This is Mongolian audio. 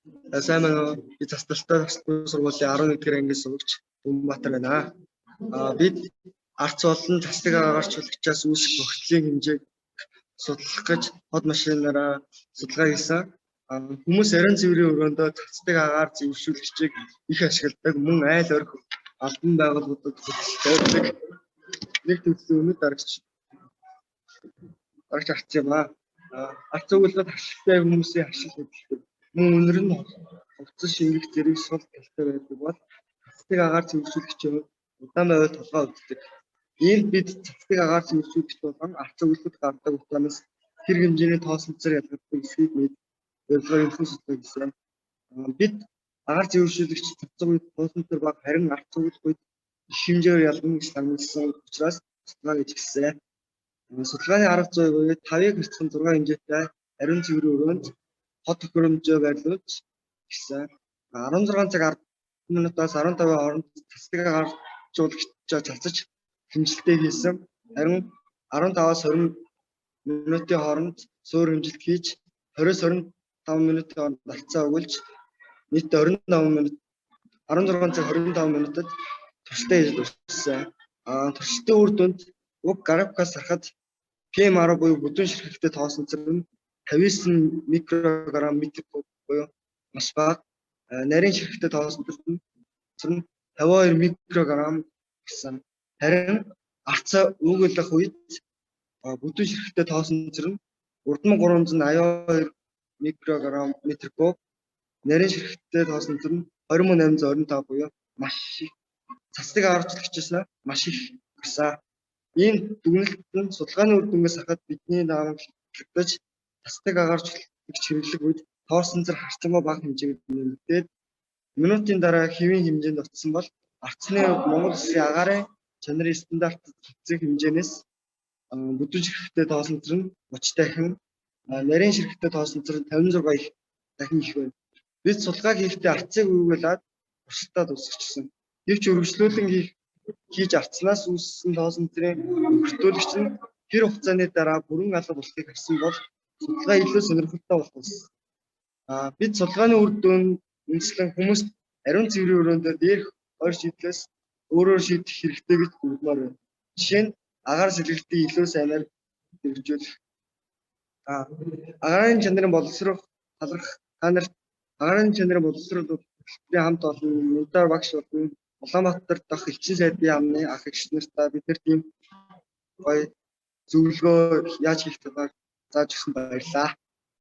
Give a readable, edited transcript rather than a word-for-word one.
Сайн байна уу? Би засталтай сургуулийн 11 дугаар ангид сурагч Бөмбатар байна. Бид арц болон цастыг агаарч хүлэгчээс үүсэх бохирдлын хэмжээг судлах гэж хот машинаараа судалгаа хийсэн. Хүмүүс арин цэврийн өрөөндөө цастыг агаар зэвсүүлэгчийг их ашигладаг. Мөн айл орхи албан байгууллагуудад хөдөлгөөд нэг төрлийн үнэт дарагч арц юм аа. Арц өгүүлбэрт ашигтай хүмүүсийн ашиг хөдөлгөөн. Мөн үнэр нь хувцас шингэх зэрэг сул талтай байдаг бол цастыг агаар зэвсүүлэгчийн удаан байвал толгой өвддөг. Иймд бид цастыг агаар зэвсүүлэгч болгон арц өгүүлбэрт гардаг утгаанаас тэр хэмжээний тоосонцор ялгагддаг эсхийг мэд явуулгын судалгаа хийсэн. Бид агаар зэвсүүлэгч цацаг үед тоосонцор бага харин арц өгүүлбэрт их хэмжээгээр ялгана гэж таниулсан учраас судалгаа хийж гисэн. Судалгааны арга зүй буюу 5-ыг хэрцэн 6 хэмжээтэй ариун цэврийн өрөөнд хот төхөөрөмжөө байрлуулж гисэн. 16 цаг 10 минутаас 15 хооронд цастыг агааржуулагчаа цацаж хэмжилтээ хийсэн. Харин 15-аас 20 минутын хооронд суур хэмжилт хийж 20-25 минутын хооронд алцаа өгүүлж нийт 25 минут 16 цаг 25 минутад туршилтаа хийж дууссан. Туршилтын үр дүнд уг графикаас харахад PM10 буюу бүдүүн ширхэгтэй тоосонцор нь 59 микрограмм метр куб буюу маш бага. Нарийн ширхэгтэй тоосонцор нь 52 микрограмм гэсэн. Харин арцаа өгүүлэх үед бүдүүн ширхэгтэй тоосонцор нь урдман 382 микрограмм метр куб, нарийн ширхэгтэй тоосонцор нь 20825 буюу маш их. Цастыг агаарчлагчаас маш их гарсан. Ийм дүгнэлт нь судалгааны үр дүнгээс харахад бидний наамлагдаж цастыг агаарчлагч хэрэглэх үед тоосонцор харцангуй бага хэмжээгээр нэмэгдээд минутын дараа хэвийн хэмжээнд очсон бол арцны Монгол Улсын агаарын чанарын стандарт хэвцэх хэмжээнээс бүдүүн ширхэгтэй тоосонцор нь 30 дахин, нарийн ширхэгтэй тоосонцор нь 56 дахин их байна. Бид судалгаа хийхдээ арцыг өгүүлээд туршилтаа дуусгачихсан. Гэвч өргөжлүүлэн хийж арцнаас үүссэн тоосонцрын өртөөлөгч нь тэр хугацааны дараа бүрэн алга болохыг харсан бол судалгаа илүү сонирхолтой болсон. Бид судалгааны үр дүнд үндэслэн хүмүүс ариун цэврийн өрөөндөө дээрх ойр шийдлээс өөрөөр шийдэх хэрэгтэй гэж дүгнэмээр байна. Жишээ нь агаар сэлгэлтийг илүү сайнаар хэрэгжүүлэх. Агаарын чанарын боловсрох таларх та нарт агаарын чанарын боловсрол хамт олон Мөнтөр багш болон Улаанбаатар дахь элчин сайдын яамны ах эгч нартаа бид нар тийм гоё зөвлөгөө яаж хийх талаар зааж өгсөн баярлалаа.